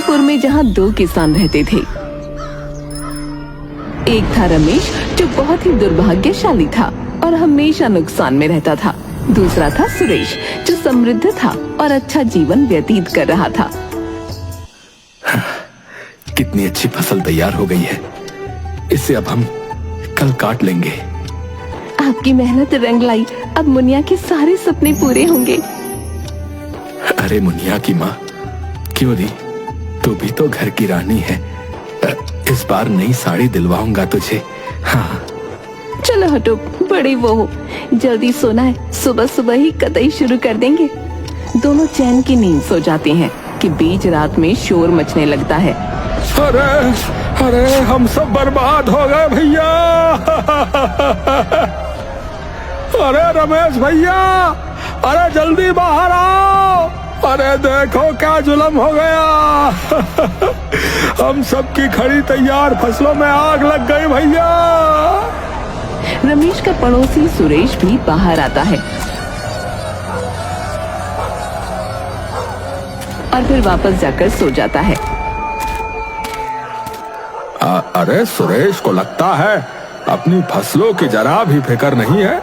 शक्तिपुर में जहाँ 2 किसान रहते थे। एक था रमेश जो बहुत ही दुर्भाग्यशाली था और हमेशा नुकसान में रहता था। दूसरा था सुरेश जो समृद्ध था और अच्छा जीवन व्यतीत कर रहा था। कितनी अच्छी फसल तैयार हो गई है, इसे अब हम कल काट लेंगे। आपकी मेहनत रंग लाई, अब मुनिया के सारे सपने पूरे होंगे। अरे मुनिया की माँ, क्यों दी, तू भी तो घर की रानी है। इस बार नई साड़ी दिलवाऊंगा तुझे। हाँ चलो हटो, बड़े वो हो, जल्दी सोना है, सुबह सुबह ही कतई शुरू कर देंगे। दोनों चैन की नींद सो जाते हैं कि बीच रात में शोर मचने लगता है। अरे अरे हम सब बर्बाद हो गए भैया। अरे रमेश भैया, अरे जल्दी बाहर आओ। अरे देखो क्या जुल्म हो गया। हम सबकी खड़ी तैयार फसलों में आग लग गई भैया। रमेश का पड़ोसी सुरेश भी बाहर आता है और फिर वापस जाकर सो जाता है। अरे सुरेश को लगता है अपनी फसलों की जरा भी फिक्र नहीं है।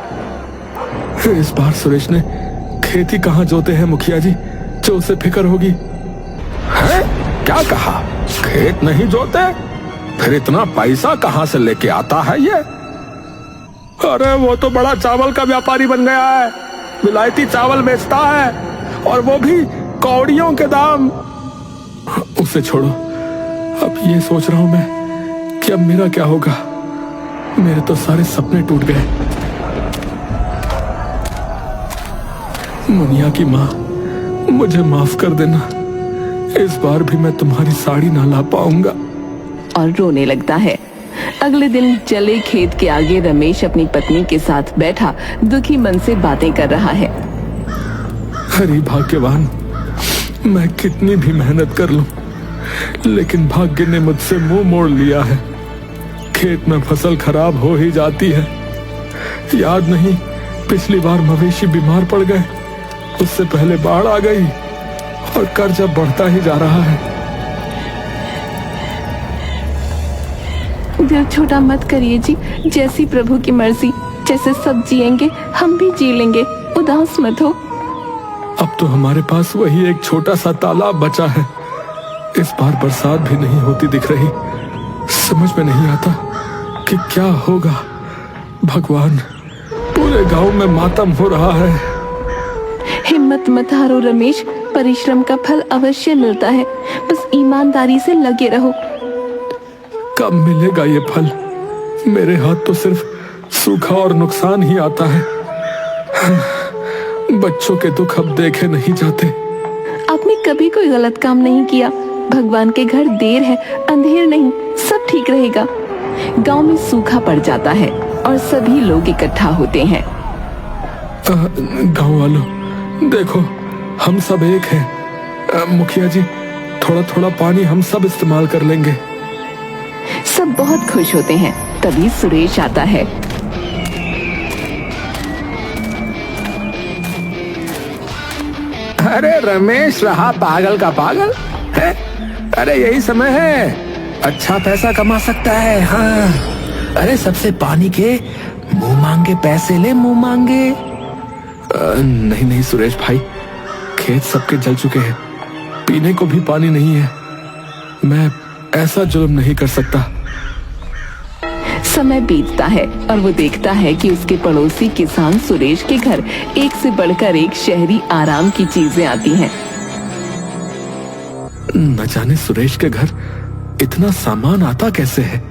इस बार सुरेश ने खेती कहाँ जोते हैं मुखिया जी, जो उसे फिक्र होगी। है क्या कहा, खेत नहीं जोते? फिर इतना पैसा कहाँ से लेके आता है ये? अरे वो तो बड़ा चावल का व्यापारी बन गया है, विलायती चावल बेचता है और वो भी कौड़ियों के दाम। उसे छोड़ो, अब ये सोच रहा हूं मैं कि अब मेरा क्या होगा। मेरे तो सारे सपने टूट गए। मुनिया की माँ, मुझे माफ कर देना, इस बार भी मैं तुम्हारी साड़ी ना ला पाऊंगा। और रोने लगता है। अगले दिन जले खेत के आगे रमेश अपनी पत्नी के साथ बैठा दुखी मन से बातें कर रहा है। हरी भाग्यवान, मैं कितनी भी मेहनत कर लूं, लेकिन भाग्य ने मुझसे मुंह मोड़ लिया है। खेत में फसल खराब हो ही जाती है। याद नहीं, पिछली बार मवेशी बीमार पड़ गए, उससे पहले बाढ़ आ गई और कर्जा बढ़ता ही जा रहा है। दिल छोटा मत करिए जी, जैसी प्रभु की मर्जी, जैसे सब जिएंगे हम भी जी लेंगे, उदास मत हो। अब तो हमारे पास वही एक छोटा सा तालाब बचा है। इस बार बरसात भी नहीं होती दिख रही। समझ में नहीं आता कि क्या होगा। भगवान, पूरे गांव में मातम हो रहा है। हिम्मत मत हारो रमेश, परिश्रम का फल अवश्य मिलता है, बस ईमानदारी से लगे रहो। कब मिलेगा ये फल? मेरे हाथ तो सिर्फ सूखा और नुकसान ही आता है। बच्चों के दुख अब देखे नहीं जाते। आपने कभी कोई गलत काम नहीं किया। भगवान के घर देर है अंधेर नहीं, सब ठीक रहेगा। गांव में सूखा पड़ जाता है और सभी लोग इकट्ठा होते हैं। गांव वालों, देखो हम सब एक हैं। मुखिया जी, थोड़ा थोड़ा पानी हम सब इस्तेमाल कर लेंगे। सब बहुत खुश होते हैं। तभी सुरेश आता है। अरे रमेश रहा पागल का पागल है। अरे यही समय है, अच्छा पैसा कमा सकता है। हाँ, अरे सबसे पानी के मुंह मांगे पैसे ले, मुंह मांगे। नहीं नहीं सुरेश भाई, खेत सबके जल चुके हैं, पीने को भी पानी नहीं है। मैं ऐसा जुल्म नहीं कर सकता। समय बीतता है और वो देखता है कि उसके पड़ोसी किसान सुरेश के घर एक से बढ़कर एक शहरी आराम की चीजें आती हैं। न जाने सुरेश के घर इतना सामान आता कैसे है।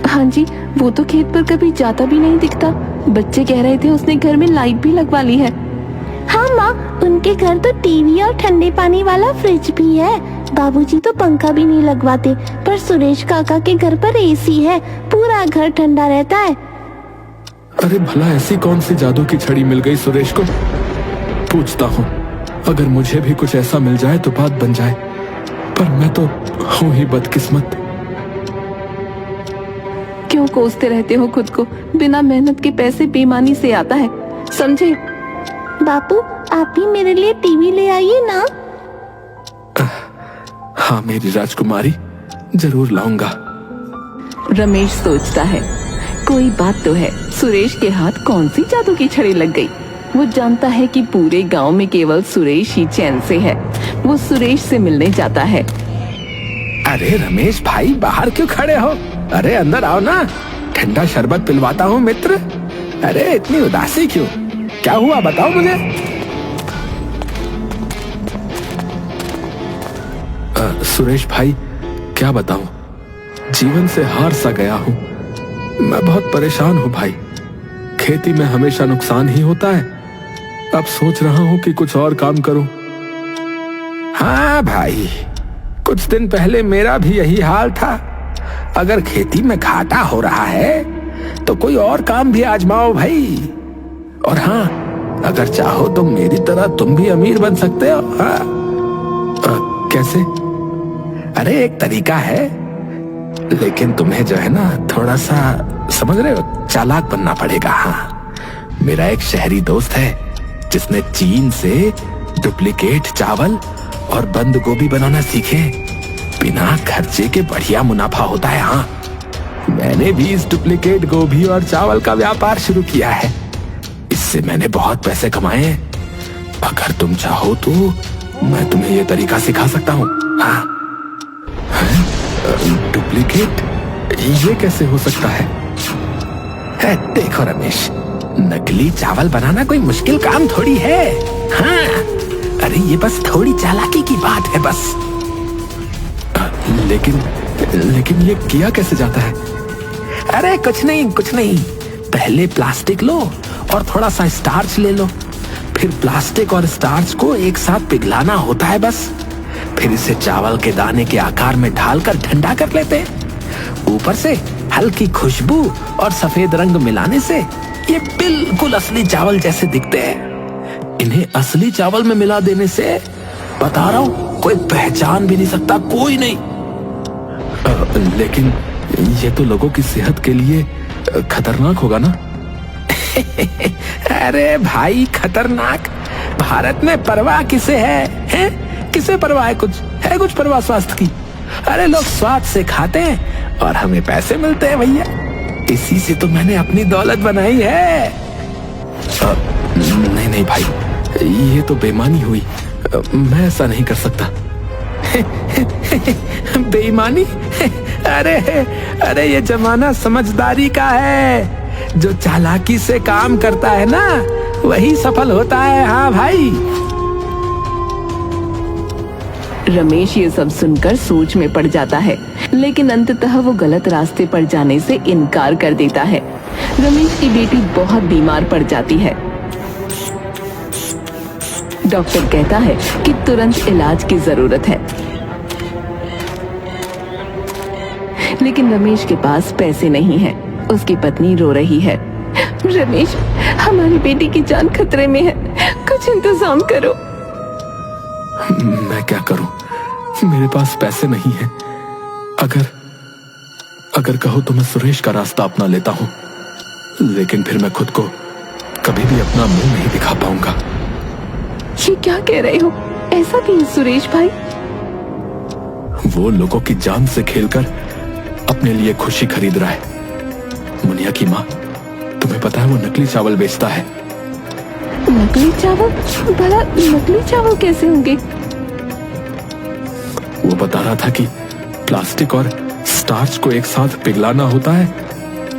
हाँ जी, वो तो खेत पर कभी जाता भी नहीं दिखता। बच्चे कह रहे थे उसने घर में लाइट भी लगवा ली है। हाँ माँ, उनके घर तो टीवी और ठंडे पानी वाला फ्रिज भी है। बाबूजी तो पंखा भी नहीं लगवाते, पर सुरेश काका के घर पर एसी है, पूरा घर ठंडा रहता है। अरे भला ऐसी कौन सी जादू की छड़ी मिल गई सुरेश को? पूछता हूँ, अगर मुझे भी कुछ ऐसा मिल जाए तो बात बन जाए, पर मैं तो हूँ ही बदकिस्मत। क्यों कोसते रहते हो खुद को? बिना मेहनत के पैसे बेईमानी से आता है, समझे? बापू, आप ही मेरे लिए टीवी ले आइए ना। हाँ मेरी राजकुमारी, जरूर लाऊंगा। रमेश सोचता है कोई बात तो है, सुरेश के हाथ कौन सी जादू की छड़ी लग गई। वो जानता है कि पूरे गांव में केवल सुरेश ही चैन से है। वो सुरेश से मिलने जाता है। अरे रमेश भाई, बाहर क्यों खड़े हो? अरे अंदर आओ ना, ठंडा शरबत पिलवाता हूँ मित्र। अरे इतनी उदासी क्यों? क्या हुआ बताओ मुझे। सुरेश भाई, क्या बताऊं, जीवन से हार सा गया हूँ। मैं बहुत परेशान हूँ भाई। खेती में हमेशा नुकसान ही होता है। अब सोच रहा हूँ कि कुछ और काम करूं। हाँ भाई, कुछ दिन पहले मेरा भी यही हाल था। अगर खेती में घाटा हो रहा है तो कोई और काम भी आजमाओ भाई। और हाँ, अगर चाहो तो मेरी तरह तुम भी अमीर बन सकते हो। हाँ। कैसे? अरे एक तरीका है, लेकिन तुम्हें जो है ना थोड़ा सा, समझ रहे हो, चालाक बनना पड़ेगा। हाँ, मेरा एक शहरी दोस्त है जिसने चीन से डुप्लीकेट चावल और बंद गोभी बनाना सीखे। बिना खर्चे के बढ़िया मुनाफा होता है। हाँ, मैंने भी इस डुप्लीकेट गोभी और चावल का व्यापार शुरू किया है। इससे मैंने बहुत पैसे कमाए हैं। अगर तुम चाहो तो मैं तुम्हें यह तरीका सिखा सकता हूँ। हाँ। डुप्लीकेट? ये कैसे हो सकता है? देखो रमेश, नकली चावल बनाना कोई मुश्किल काम थोड़ी है। हाँ, अरे ये बस थोड़ी चालाकी की बात है बस। लेकिन ये किया कैसे जाता है? अरे कुछ नहीं। पहले प्लास्टिक लो और थोड़ा सा स्टार्च ले लो। फिर प्लास्टिक और स्टार्च को एक साथ पिघलाना होता है बस। फिर इसे चावल के दाने के आकार में ढालकर ठंडा कर लेते हैं। ऊपर से हल्की खुशबू और सफेद रंग मिलाने से ये बिल्कुल असली चावल जैसे दिखते हैं। इन्हें असली चावल में मिला देने से, बता रहा हूँ, कोई पहचान भी नहीं सकता, कोई नहीं। लेकिन ये तो लोगों की सेहत के लिए खतरनाक होगा ना? अरे भाई, खतरनाक? भारत में परवाह किसे है? किसे परवाह है? कुछ परवाह स्वास्थ्य की? अरे लोग स्वाद से खाते हैं और हमें पैसे मिलते हैं भैया। इसी से तो मैंने अपनी दौलत बनाई है। नहीं भाई, ये तो बेईमानी हुई। मैं ऐसा नहीं कर सकता। बेईमानी? अरे ये जमाना समझदारी का है। जो चालाकी से काम करता है ना, वही सफल होता है। हाँ भाई। रमेश ये सब सुनकर सोच में पड़ जाता है, लेकिन अंततः वो गलत रास्ते पर जाने से इनकार कर देता है। रमेश की बेटी बहुत बीमार पड़ जाती है। डॉक्टर कहता है कि तुरंत इलाज की जरूरत है, लेकिन रमेश के पास पैसे नहीं है। उसकी पत्नी रो रही है। रमेश, हमारी बेटी की जान खतरे में है, कुछ इंतजाम करो। मैं क्या करूं? मेरे पास पैसे नहीं है। अगर कहो तो मैं सुरेश का रास्ता अपना लेता हूं, लेकिन फिर मैं खुद को कभी भी अपना मुंह नहीं दिखा पाऊंगा। ये क्या कह रहे हो? ऐसा क्यों सुरेश भाई? वो लोगों की जान से खेलकर अपने लिए खुशी खरीद रहा है। मुनिया की माँ, तुम्हें पता है वो नकली चावल बेचता है। नकली चावल? भला नकली चावल कैसे होंगे? वो बता रहा था कि प्लास्टिक और स्टार्च को एक साथ पिघलाना होता है,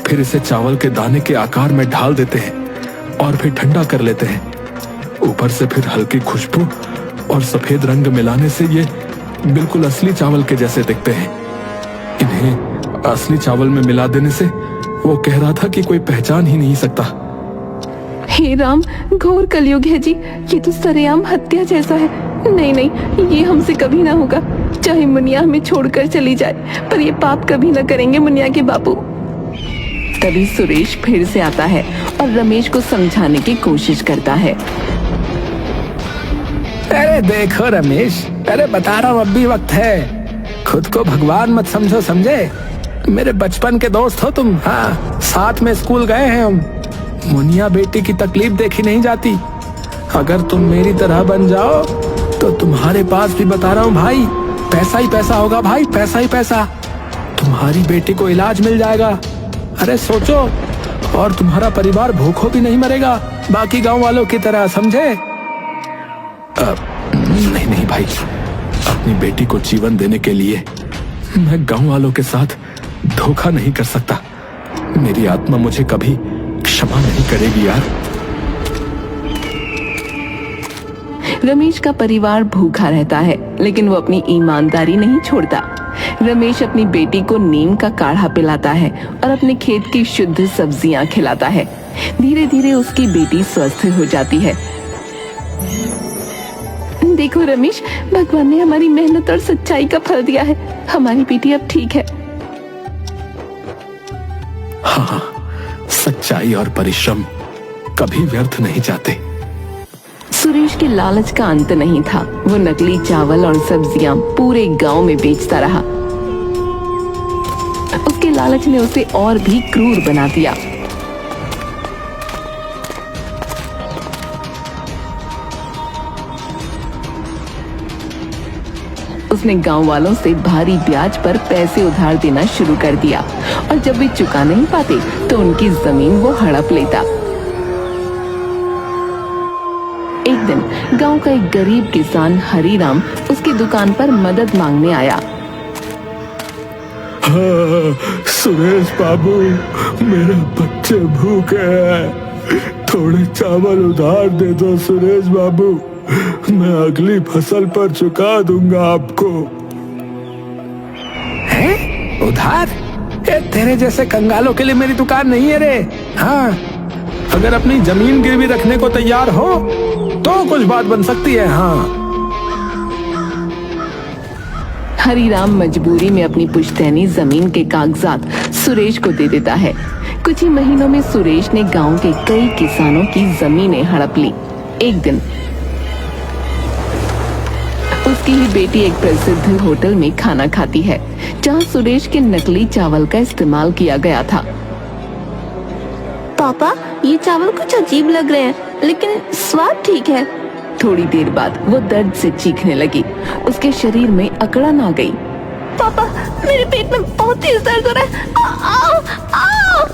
फिर इसे चावल के दाने के आकार में ढाल देते हैं और फिर ठंडा कर लेते हैं। ऊपर से फिर हल्की खुशबू और सफेद रंग मिलाने से ये बिल्कुल असली चावल के जैसे दिखते हैं। इन्हें असली चावल में मिला देने से वो कह रहा था कि कोई पहचान ही नहीं सकता। हे राम, घोर कलयुग है जी। ये तो सरेआम हत्या जैसा है। नहीं, ये हमसे कभी ना होगा। चाहे मुनिया हमें छोड़कर चली जाए, पर ये पाप कभी ना करेंगे मुनिया के बापू। तभी सुरेश फिर से आता है और रमेश को समझाने की कोशिश करता है। अरे देखो रमेश, अरे बता रहा हूँ, अब भी वक्त है। खुद को भगवान मत समझो, समझे? मेरे बचपन के दोस्त हो तुम। हाँ, साथ में स्कूल गए हैं हम। मुनिया बेटी की तकलीफ देखी नहीं जाती। अगर तुम मेरी तरह बन जाओ तो तुम्हारे पास भी, बता रहा हूँ भाई, पैसा ही पैसा होगा भाई, पैसा ही पैसा। तुम्हारी बेटी को इलाज मिल जाएगा। अरे सोचो, और तुम्हारा परिवार भूखों भी नहीं मरेगा बाकी गांव वालों की तरह, समझे? नहीं नहीं भाई, अपनी बेटी को जीवन देने के लिए मैं गांव वालों के साथ धोखा नहीं कर सकता। मेरी आत्मा मुझे कभी क्षमा नहीं करेगी यार। रमेश का परिवार भूखा रहता है, लेकिन वो अपनी ईमानदारी नहीं छोड़ता। रमेश अपनी बेटी को नीम का काढ़ा पिलाता है और अपने खेत की शुद्ध सब्जियां खिलाता है। धीरे धीरे उसकी बेटी स्वस्थ हो जाती है। देखो रमेश, भगवान ने हमारी मेहनत और सच्चाई का फल दिया है। हमारी बेटी अब ठीक है। हाँ, सच्चाई और परिश्रम कभी व्यर्थ नहीं जाते। सुरेश के लालच का अंत नहीं था। वो नकली चावल और सब्जियां पूरे गांव में बेचता रहा। उसके लालच ने उसे और भी क्रूर बना दिया। उसने गांव वालों से भारी ब्याज पर पैसे उधार देना शुरू कर दिया और जब वे चुका नहीं पाते तो उनकी जमीन वो हड़प लेता। एक दिन गांव का एक गरीब किसान हरीराम उसकी दुकान पर मदद मांगने आया। हाँ, सुरेश बाबू, मेरे बच्चे भूखे हैं, थोड़े चावल उधार दे दो सुरेश बाबू, मैं अगली फसल पर चुका दूंगा आपको। हैं? उधार? तेरे जैसे कंगालों के लिए मेरी दुकान नहीं है रे। हाँ, अगर अपनी जमीन गिरवी रखने को तैयार हो तो कुछ बात बन सकती है। हाँ। हरीराम मजबूरी में अपनी पुश्तैनी जमीन के कागजात सुरेश को दे देता है। कुछ ही महीनों में सुरेश ने गांव के कई किसानों की जमीनें हड़प ली। एक दिन उसकी ही बेटी एक प्रसिद्ध होटल में खाना खाती है, जहां सुरेश के नकली चावल का इस्तेमाल किया गया था। पापा, ये चावल कुछ अजीब लग रहे हैं, लेकिन स्वाद ठीक है। थोड़ी देर बाद वो दर्द से चीखने लगी। उसके शरीर में अकड़न आ गई। पापा, मेरे पेट में बहुत तेज दर्द हो रहा है। आओ, आओ,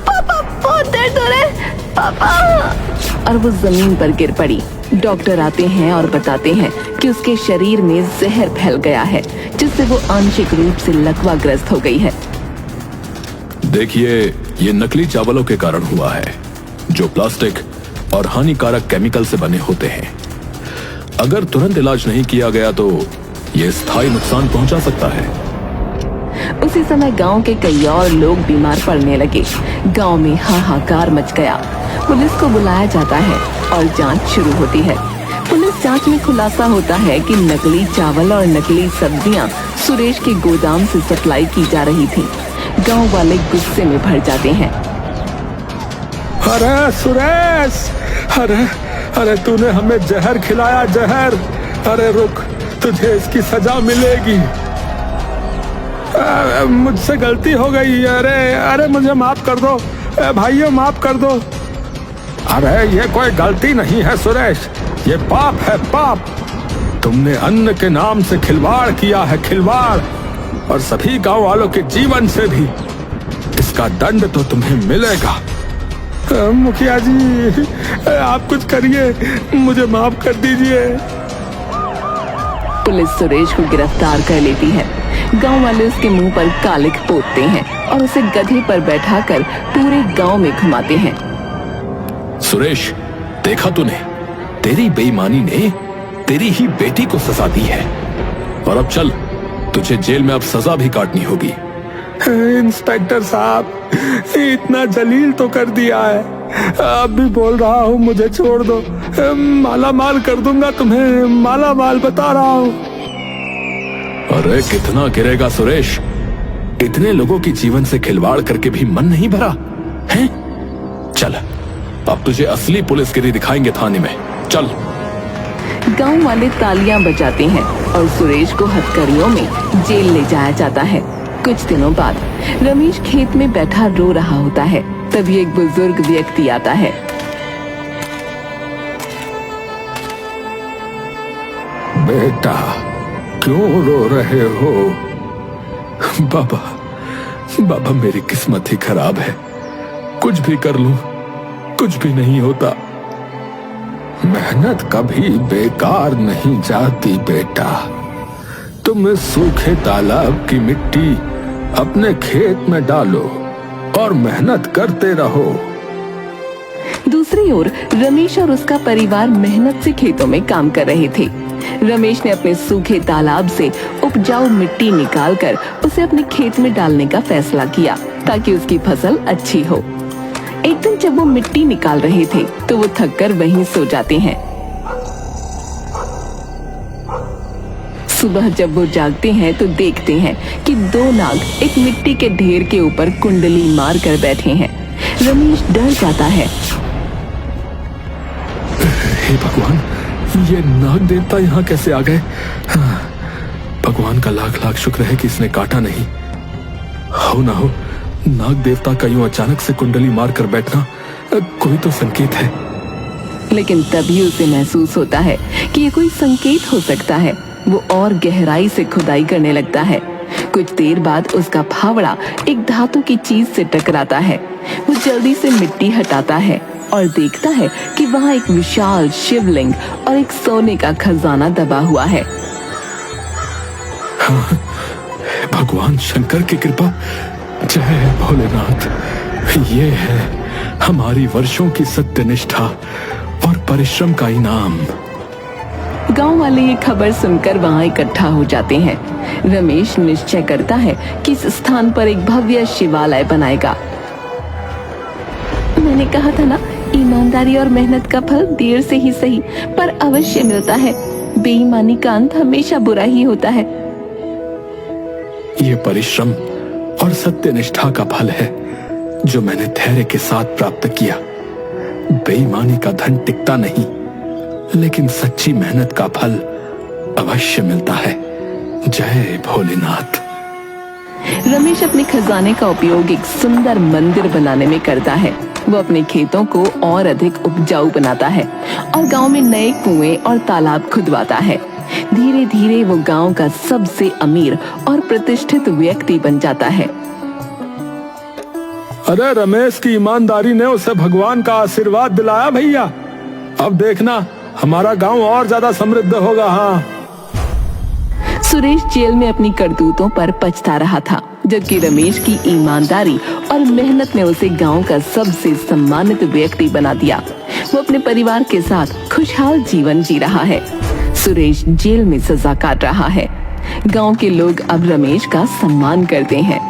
पापा, बहुत दर्द हो रहा है, पापा। और वो जमीन पर गिर पड़ी। डॉक्टर आते हैं और बताते हैं कि उसके शरीर में जहर फैल गया है, जिससे वो आंशिक रूप से लकवाग्रस्त हो गई है। देखिए, ये नकली चावलों के कारण हुआ है, जो प्लास्टिक और हानिकारक केमिकल से बने होते हैं। अगर तुरंत इलाज नहीं किया गया तो ये स्थायी नुकसान पहुंचा सकता है। उसी समय गांव के कई और लोग बीमार पड़ने लगे। गांव में हाहाकार मच गया। पुलिस को बुलाया जाता है और जांच शुरू होती है। पुलिस जांच में खुलासा होता है कि नकली चावल और नकली सब्जियां सुरेश के गोदाम से सप्लाई की जा रही थी। गांव वाले गुस्से में भर जाते हैं। अरे सुरेश, अरे तूने हमें जहर खिलाया, जहर। अरे रुक, तुझे इसकी सजा मिलेगी। मुझसे गलती हो गई। अरे मुझे माफ कर दो भाइयों, माफ कर दो। अरे ये कोई गलती नहीं है सुरेश, ये पाप है, पाप। तुमने अन्न के नाम से खिलवाड़ किया है, खिलवाड़, और सभी गांव वालों के जीवन से भी। इसका दंड तो तुम्हें मिलेगा। मुखिया जी, आप कुछ करिए, मुझे माफ कर दीजिए। पुलिस सुरेश को गिरफ्तार कर लेती है। गांव वाले उसके मुंह पर कालिख पोतते हैं और उसे गधे पर बैठाकर पूरे गांव में घुमाते हैं। सुरेश, देखा तूने, तेरी बेईमानी ने तेरी ही बेटी को सजा दी है, और अब चल, तुझे जेल में अब सजा भी काटनी होगी। इंस्पेक्टर साहब, इतना जलील तो कर दिया है, अब भी बोल रहा हूँ मुझे छोड़ दो। माला माल कर दूंगा तुम्हें, माला माल बता रहा हूँ। अरे कितना गिरेगा सुरेश? इतने लोगों की जीवन से खिलवाड़ करके भी मन नहीं भरा है? चल, अब तुझे असली पुलिसगिरी दिखाएंगे थाने में, चल। गांव वाले तालियां बजाते हैं और सुरेश को हथकड़ियों में जेल ले जाया जाता है। कुछ दिनों बाद रमेश खेत में बैठा रो रहा होता है। तभी एक बुजुर्ग व्यक्ति आता है। बेटा, क्यों रो रहे हो? बाबा, बाबा मेरी किस्मत ही खराब है। कुछ भी कर लूं, कुछ भी नहीं होता। मेहनत कभी बेकार नहीं जाती बेटा। तुम इस सूखे तालाब की मिट्टी अपने खेत में डालो और मेहनत करते रहो। दूसरी ओर रमेश और उसका परिवार मेहनत से खेतों में काम कर रहे थे। रमेश ने अपने सूखे तालाब से उपजाऊ मिट्टी निकालकर उसे अपने खेत में डालने का फैसला किया ताकि उसकी फसल अच्छी हो। एक दिन जब वो मिट्टी निकाल रहे थे तो वो थककर वहीं सो जाते हैं। सुबह जब वो जागते हैं तो देखते हैं कि दो नाग एक मिट्टी के ढेर के ऊपर कुंडली मार कर बैठे हैं। रमेश डर जाता है। हे भगवान, ये नाग देवता यहाँ कैसे आ गए? हाँ, भगवान का लाख लाख शुक्र है कि इसने काटा नहीं। हो ना हो, नाग देवता का यूं अचानक से कुंडली मार कर बैठना कोई तो संकेत है। लेकिन तभी उसे महसूस होता है कि ये कोई संकेत हो सकता है। वो और गहराई से खुदाई करने लगता है। कुछ देर बाद उसका फावड़ा एक धातु की चीज से टकराता है। वो जल्दी से मिट्टी हटाता है और देखता है कि वहाँ एक विशाल शिवलिंग और एक सोने का खजाना दबा हुआ है। हाँ, भगवान शंकर की कृपा, जय भोलेनाथ। ये है हमारी वर्षों की सत्यनिष्ठा और परिश्रम का इनाम। गांव वाले ये खबर सुनकर वहाँ इकट्ठा हो जाते हैं। रमेश निश्चय करता है कि इस स्थान पर एक भव्य शिवालय बनाएगा। मैंने कहा था ना, ईमानदारी और मेहनत का फल देर से ही सही पर अवश्य मिलता है। बेईमानी का अंत हमेशा बुरा ही होता है। ये परिश्रम और सत्यनिष्ठा का फल है जो मैंने धैर्य के साथ प्राप्त किया। बेईमानी का धन टिकता नहीं, लेकिन सच्ची मेहनत का फल अवश्य मिलता है। जय भोलेनाथ। रमेश अपने खजाने का उपयोग एक सुंदर मंदिर बनाने में करता है। वो अपने खेतों को और अधिक उपजाऊ बनाता है और गांव में नए कुएं और तालाब खुदवाता है। धीरे धीरे वो गांव का सबसे अमीर और प्रतिष्ठित व्यक्ति बन जाता है। अरे रमेश की ईमानदारी ने उसे भगवान का आशीर्वाद दिलाया भैया। अब देखना, हमारा गांव और ज्यादा समृद्ध होगा। हाँ। सुरेश जेल में अपनी करतूतों पर पछता रहा था, जबकि रमेश की ईमानदारी और मेहनत ने उसे गांव का सबसे सम्मानित व्यक्ति बना दिया। वो अपने परिवार के साथ खुशहाल जीवन जी रहा है। सुरेश जेल में सजा काट रहा है। गांव के लोग अब रमेश का सम्मान करते हैं।